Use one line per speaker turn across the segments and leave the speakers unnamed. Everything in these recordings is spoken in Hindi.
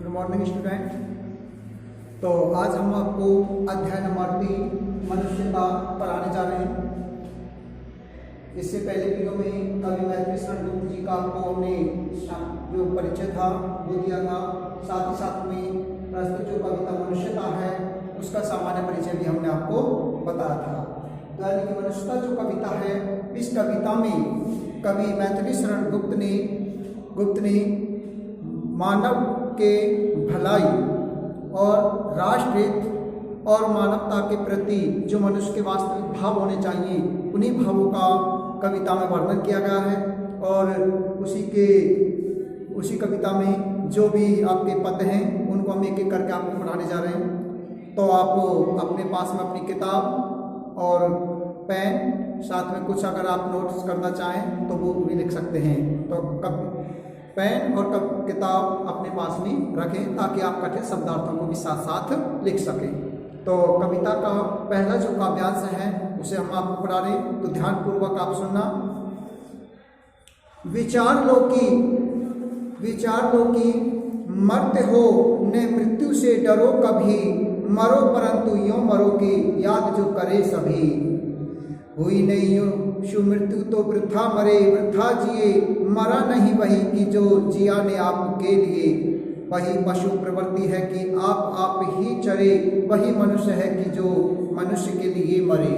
Good morning student. तो आज हम आपको अध्याय नंबर 3 मनुष्यता पढ़ाने जा रहे हैं। इससे पहले वीडियो में कवि मैथिली शरण गुप्त जी का आपको हमने जो परिचय था वो दिया था। साथ ही साथ में प्रस्तुत जो कविता मनुष्यता है उसका सामान्य परिचय भी हमने आपको बताया था। तो यानी कि मनुष्यता जो कविता है, इस कविता में कवि मैथिली शरण गुप्त ने मानव के भलाई और राष्ट्रहित और मानवता के प्रति जो मनुष्य के वास्तविक भाव होने चाहिए, उन्हीं भावों का कविता में वर्णन किया गया है। और उसी कविता में जो भी आपके पद हैं उनको हम एक एक करके आपको पढ़ाने जा रहे हैं। तो आप अपने पास में अपनी किताब और पेन, साथ में कुछ अगर आप नोट्स करना चाहें तो वो भी लिख सकते हैं। तो पेन और किताब अपने पास में रखें ताकि आप कठिन शब्दार्थों को भी साथ साथ लिख सकें। तो कविता का पहला जो काव्यांश है उसे हम आपको पढ़ा रहे हैं, तो ध्यानपूर्वक आप सुनना। विचार लो कि मरते हो ने मृत्यु से डरो कभी, मरो परंतु यूं मरो कि याद जो करे सभी। हुई नहीं यूं शु मृत्यु तो वृथा मरे, वृथा जिए मरा नहीं वही कि जो जिया ने आपके लिए। वही पशु प्रवृत्ति है कि आप ही चरे, वही मनुष्य है कि जो मनुष्य के लिए मरे।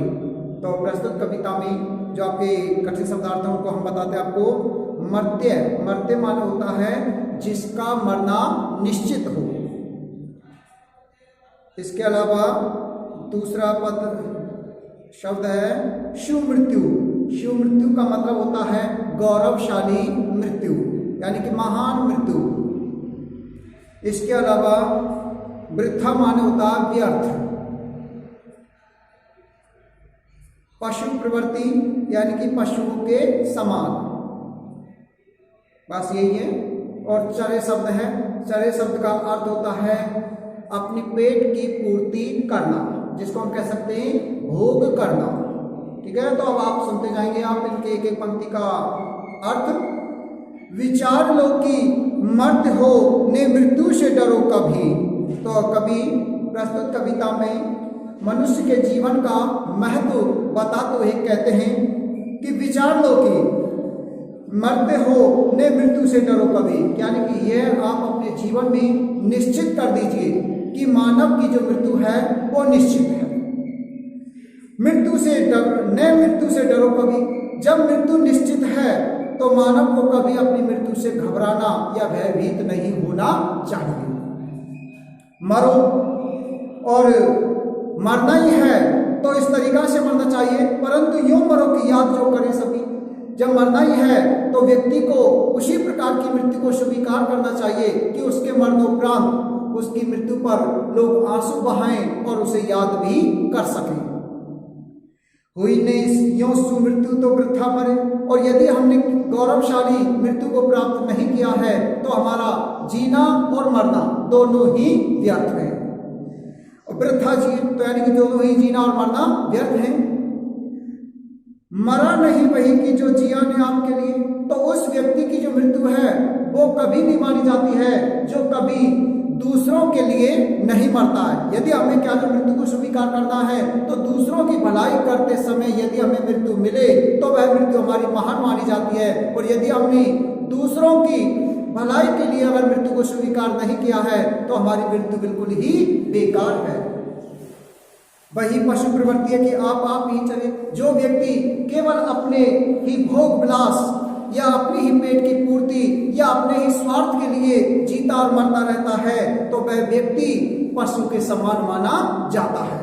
तो प्रस्तुत कविता में जो आपके कठिन शब्दार्थों को हम बताते हैं आपको। मर्त्य मान होता है जिसका मरना निश्चित हो। इसके अलावा दूसरा पद शब्द है शिवमृत्यु। शिवमृत्यु का मतलब होता है गौरवशाली मृत्यु, यानी कि महान मृत्यु। इसके अलावा वृथा मान होता है व्यर्थ। पशु प्रवृत्ति यानी कि पशुओं के समान, बस यही है। और चरे शब्द है। चरे शब्द का अर्थ होता है अपने पेट की पूर्ति करना, जिसको हम कह सकते हैं भोग करना। ठीक है, तो अब आप सुनते जाएंगे आप इनके एक एक पंक्ति का अर्थ। विचार लो कि मर्द हो ने मृत्यु से डरो कभी। तो कवि प्रस्तुत कविता में मनुष्य के जीवन का महत्व बताते हुए कहते हैं कि विचार लो कि मरते हो ने मृत्यु से डरो कभी, यानी कि यह आप अपने जीवन में निश्चित कर दीजिए कि मानव की जो मृत्यु है वो निश्चित है। मृत्यु से डरो कभी। जब मृत्यु निश्चित है तो मानव को कभी अपनी मृत्यु से घबराना या भयभीत नहीं होना चाहिए। मरो, और मरना ही है तो इस तरीका से मरना चाहिए, परंतु यूं मरो कि याद जो करे सभी। जब मरना ही है तो व्यक्ति को उसी प्रकार की मृत्यु को स्वीकार करना चाहिए कि उसके मरणोपरांत उसकी मृत्यु पर लोग आंसू बहाएं और उसे याद भी कर सकें। हुई ने यूं सुमृत्यु तो वृथा मरे। और यदि हमने गौरवशाली मृत्यु को प्राप्त नहीं किया है तो हमारा जीना और मरना दोनों ही व्यर्थ है। वृथा जी तो यानी कि दोनों ही जीना और मरना व्यर्थ है। मरा नहीं वही कि जो जिया ने आपके लिए। तो उस व्यक्ति की जो मृत्यु है वो कभी नहीं मानी जाती है जो कभी दूसरों के लिए नहीं मरता है। यदि हमें क्या जो मृत्यु को स्वीकार करना है तो दूसरों की भलाई करते समय यदि हमें मृत्यु मिले तो वह मृत्यु हमारी महान मानी जाती है। और यदि हमने दूसरों की भलाई के लिए अगर मृत्यु को स्वीकार नहीं किया है तो हमारी मृत्यु बिल्कुल ही बेकार है। वही पशु प्रवृत्ति है कि आप ही चले। जो व्यक्ति केवल अपने ही भोग विलास या अपनी ही पेट की पूर्ति या अपने ही स्वार्थ के लिए जीता और मरता रहता है तो वह व्यक्ति पशु के समान माना जाता है।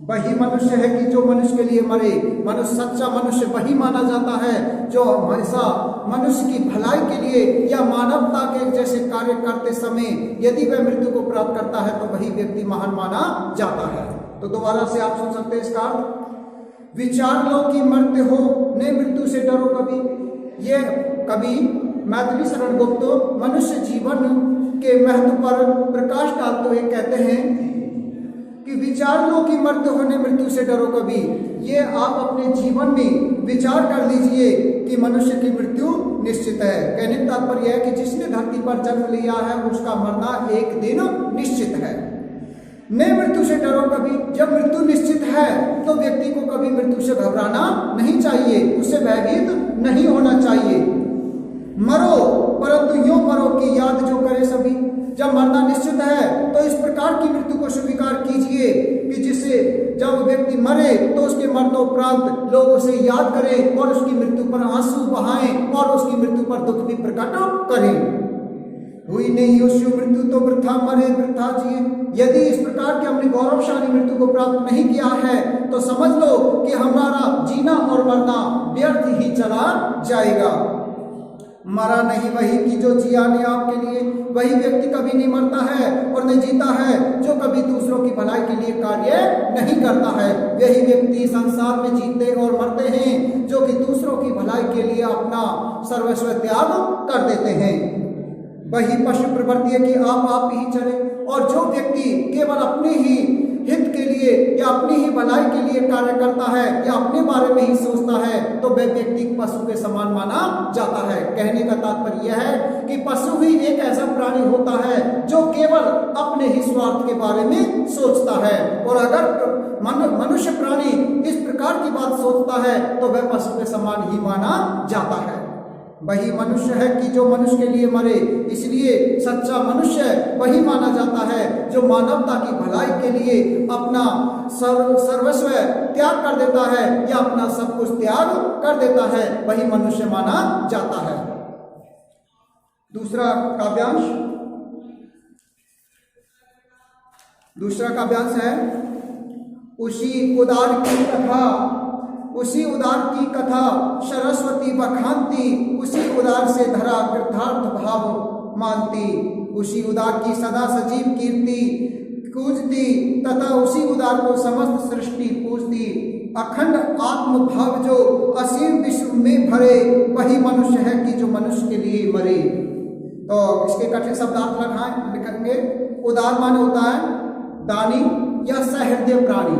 वही मनुष्य है कि जो मनुष्य के लिए मरे। मनुष्य, सच्चा मनुष्य वही माना जाता है जो हमेशा मनुष्य की भलाई के लिए या मानवता के जैसे कार्य करते समय यदि वह मृत्यु को प्राप्त करता है तो वही व्यक्ति महान माना जाता है। तो दोबारा से आप सुन सकते हैं इसका अर्थ। विचार लो कि मरते हो ने मृत्यु से डरो कभी। ये कवि मैथिली शरण गुप्त मनुष्य जीवन के महत्व पर प्रकाश डालते हुए कहते हैं कि विचार लो कि मरते होने मृत्यु से डरो कभी। ये आप अपने जीवन में विचार कर लीजिए कि मनुष्य की मृत्यु निश्चित है। कहने का तात्पर्य है कि जिसने धरती पर जन्म लिया है उसका मरना एक दिन निश्चित है। नहीं मृत्यु से डरो कभी। जब मृत्यु निश्चित है तो व्यक्ति को कभी मृत्यु से घबराना नहीं चाहिए, उससे भयभीत नहीं होना चाहिए। मरो परंतु यूं मरो कि याद जो करे सभी। जब मरना निश्चित है तो इस प्रकार की मृत्यु को स्वीकार कीजिए कि जिससे जब व्यक्ति मरे तो उसके मरणोपरांत लोग उसे याद करें और उसकी मृत्यु पर आंसू बहाएं और उसकी मृत्यु पर दुख भी प्रकट करें। हुई नहीं उसकी मृत्यु तो वृथा मरे वृथा जिए। यदि इस प्रकार की हमने गौरवशाली मृत्यु को प्राप्त नहीं किया है तो समझ लो कि हमारा जीना और मरना व्यर्थ ही चला जाएगा। मरा नहीं वही कि जो जिया ने आपके लिए। वही व्यक्ति कभी नहीं मरता है और नहीं जीता है जो कभी दूसरों की भलाई के लिए कार्य नहीं करता है। वही व्यक्ति संसार में जीते और मरते हैं जो कि दूसरों की भलाई के लिए अपना सर्वस्व त्याग कर देते हैं। वही पशु प्रवृत्ति है कि आप ही चले। और जो व्यक्ति केवल अपने ही हित के लिए या अपनी ही भलाई के लिए कार्य करता है या अपने बारे में ही सोचता है तो वह व्यक्ति पशु के समान माना जाता है। कहने का तात्पर्य यह है कि पशु ही एक ऐसा प्राणी होता है जो केवल अपने ही स्वार्थ के बारे में सोचता है। और अगर मनुष्य प्राणी इस प्रकार की बात सोचता है तो वह पशु के समान ही माना जाता है। वही मनुष्य है कि जो मनुष्य के लिए मरे। इसलिए सच्चा मनुष्य वही माना जाता है जो मानवता की भलाई के लिए अपना सर्वस्व त्याग कर देता है या अपना सब कुछ त्याग कर देता है, वही मनुष्य माना जाता है। दूसरा काव्यांश है उसी उदार की कथा सरस्वती बखानती। उसी उदार से धरा कृतार्थ भाव मानती। उसी उदार की सदा सजीव कीर्ति पूजती तथा उसी उदार को समस्त सृष्टि पूजती। अखंड आत्म भाव जो असीम विश्व में भरे वही मनुष्य है कि जो मनुष्य के लिए मरे। तो इसके कठिन शब्दार्थ लिखेंगे। उदार माने होता है दानी या सहृदय प्राणी।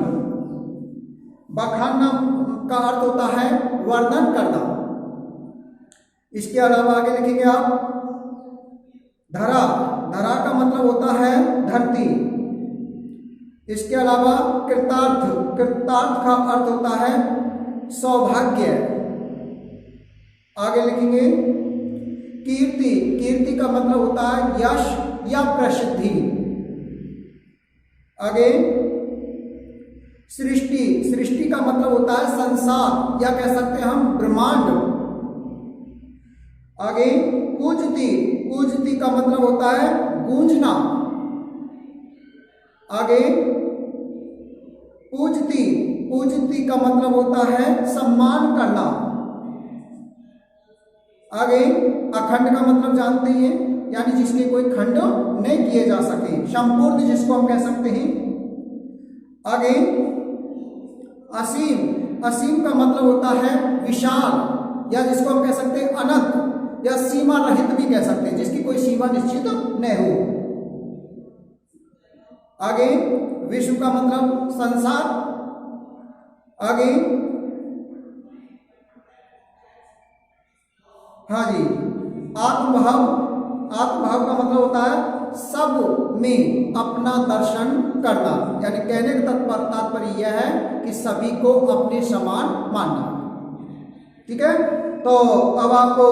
बखानना का अर्थ होता है वर्णन करना। इसके अलावा आगे लिखेंगे आप धरा का मतलब होता है धरती। इसके अलावा कृतार्थ का अर्थ होता है सौभाग्य। आगे लिखेंगे कीर्ति का मतलब होता है यश या प्रसिद्धि। आगे सृष्टि का मतलब होता है संसार या कह सकते हैं हम ब्रह्मांड। आगे पूजती का मतलब होता है गूंजना। आगे पूजती का मतलब होता है सम्मान करना। आगे अखंड का मतलब जानते हैं यानी जिसके कोई खंड नहीं किए जा सके, संपूर्ण जिसको हम कह सकते हैं। आगे असीम का मतलब होता है विशाल या जिसको हम कह सकते हैं अनंत या सीमा रहित भी कह सकते हैं, जिसकी कोई सीमा निश्चित न हो। आगे विश्व का मतलब संसार। आगे आत्मभाव का मतलब होता है सब में अपना दर्शन करना, यानी कहने का तात्पर्य यह है कि सभी को अपने समान मानना। ठीक है, तो अब आपको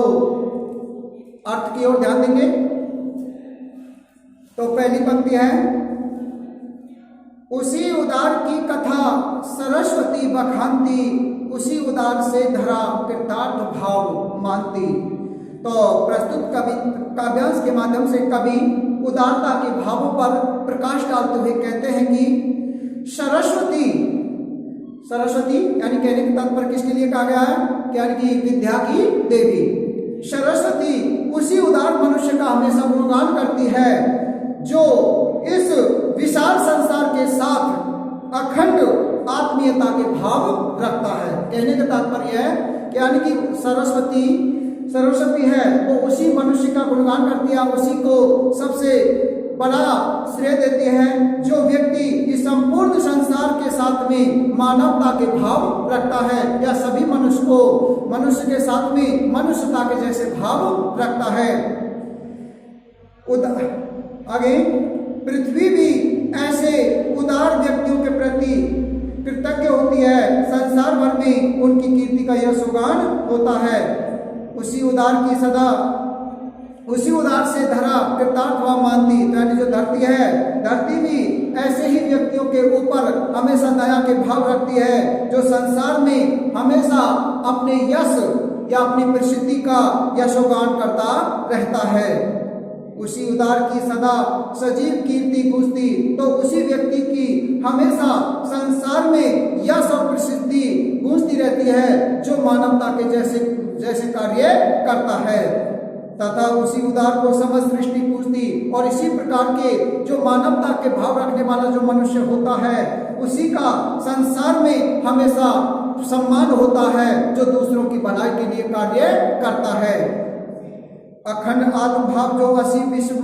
अर्थ की ओर ध्यान देंगे। तो पहली पंक्ति है उसी उदार की कथा सरस्वती बखानती। उसी उदार से धरा कृतार्थ भाव मानती। तो प्रस्तुत काव्यांश के माध्यम से कवि उदारता के भावों पर प्रकाश डालते हुए कहते हैं कि सरस्वती यानी कहने का तात्पर्य किसके लिए कहा गया है, यानी कि विद्या की देवी सरस्वती उसी उदार मनुष्य का हमेशा गुणगान करती है जो इस विशाल संसार के साथ अखंड आत्मीयता के भाव रखता है। कहने का तात्पर्य है कि यानी कि सरस्वती है वो उसी मनुष्य का गुणगान करती है, उसी को सबसे बड़ा श्रेय देते हैं जो व्यक्ति इस संपूर्ण संसार के साथ में मानवता के भाव रखता है या सभी मनुष्य के साथ में मनुष्यता के जैसे भाव रखता है। आगे, पृथ्वी भी ऐसे उदार व्यक्तियों के प्रति कृतज्ञ होती है, संसार भर में उनकी कीर्ति का यशोगान होता है। उसी उदार से धरा कृतार्थ व मानती, तो यानी जो धरती है, धरती भी ऐसे ही व्यक्तियों के ऊपर हमेशा दया के भाव रखती है जो संसार में हमेशा अपने यश या अपनी प्रसिद्धि का यशोगान करता रहता है। उसी उदार की सदा सजीव कीर्ति गूंजती, तो उसी व्यक्ति की हमेशा संसार में यश और प्रसिद्धि गूंजती रहती है जो मानवता के जैसे कार्य करता है। तथा उसी उदार को समस्त सृष्टि पूजती, और इसी प्रकार के जो मानवता के भाव रखने वाला जो मनुष्य होता है उसी का संसार में हमेशा सम्मान होता है जो दूसरों की भलाई के लिए कार्य करता है। अखंड आत्मभाव जो असीम विश्व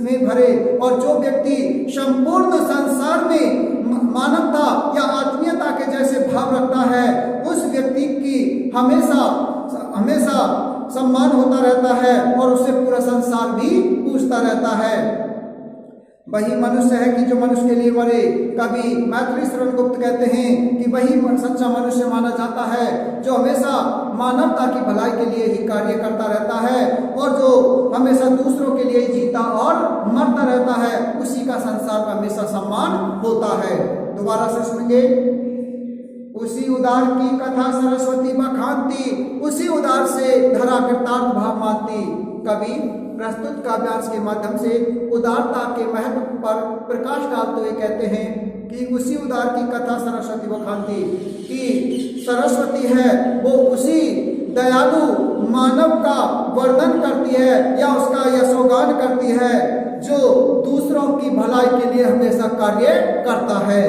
में भरे, और जो व्यक्ति संपूर्ण संसार में मानवता या आत्मीयता के जैसे भाव रखता है उस व्यक्ति की हमेशा सम्मान होता रहता है और उससे पूरा संसार भी पूछता रहता है। वही मनुष्य है कि जो मनुष्य के लिए मरे। कभी मैथिली शरण गुप्त कहते हैं कि वही सच्चा मनुष्य माना जाता है जो हमेशा मानवता की भलाई के लिए ही कार्य करता रहता है और जो हमेशा दूसरों के लिए जीता और मरता रहता है, उसी का संसार में हमेशा सम्मान होता है। दोबारा से सुनेंगे। उसी उदार की कथा सरस्वती बखानती, उसी उदार से धरा कृतार्थ भाव मानती। कवि प्रस्तुत काव्यांश के माध्यम से उदारता के महत्व पर प्रकाश डालते हुए कहते हैं कि उसी उदार की कथा सरस्वती बखानती, कि सरस्वती है वो उसी दयालु मानव का वर्णन करती है या उसका यशोगान करती है जो दूसरों की भलाई के लिए हमेशा कार्य करता है।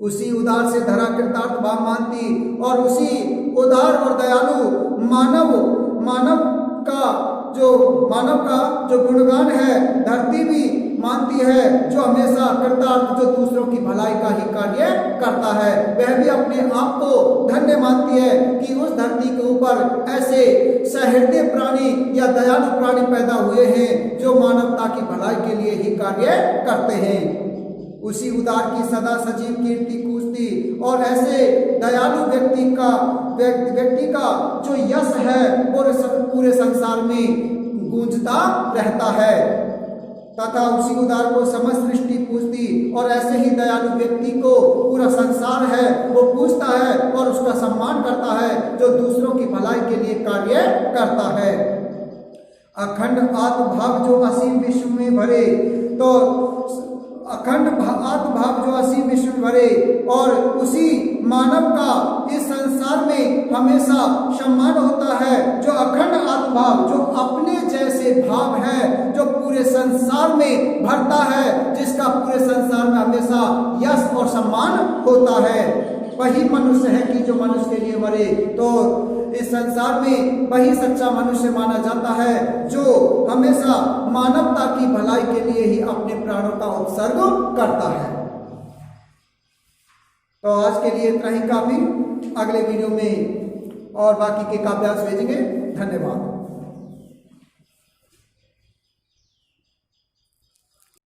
उसी उदार से धरा कृतार्थ भाव मानती, और उसी उदार और दयालु मानव का जो गुणगान है धरती भी मानती है, जो हमेशा कृतार्थ जो दूसरों की भलाई का ही कार्य करता है। वह भी अपने आप को धन्य मानती है कि उस धरती के ऊपर ऐसे सहृदय प्राणी या दयालु प्राणी पैदा हुए हैं जो मानवता की भलाई के लिए ही कार्य करते हैं। उसी उदार की सदा सजीव कीर्ति कूजती, और ऐसे दयालु व्यक्ति का जो यश है पूरे संसार में गूंजता रहता है। तथा उसी उदार को समस्त सृष्टि पूजती, और ऐसे ही दयालु व्यक्ति को पूरा संसार है वो पूजता है और उसका सम्मान करता है जो दूसरों की भलाई के लिए कार्य करता है। अखंड आत्मभाव जो असीम विश्व में भरे, तो अखंड आत्मभाव जो असीम विश्व में भरे, और उसी मानव का इस संसार में हमेशा सम्मान होता है जो अखंड आत्मभाव, जो अपने जैसे भाव है, जो पूरे संसार में भरता है, जिसका पूरे संसार में हमेशा यश और सम्मान होता है। वही मनुष्य है कि जो मनुष्य के लिए मरे। तो इस संसार में वही सच्चा मनुष्य माना जाता है जो हमेशा मानवता की भलाई के लिए ही अपने प्राणों का उत्सर्ग करता है। तो आज के लिए इतना ही काफी। अगले वीडियो में और बाकी के काव्यांश भेजेंगे। धन्यवाद।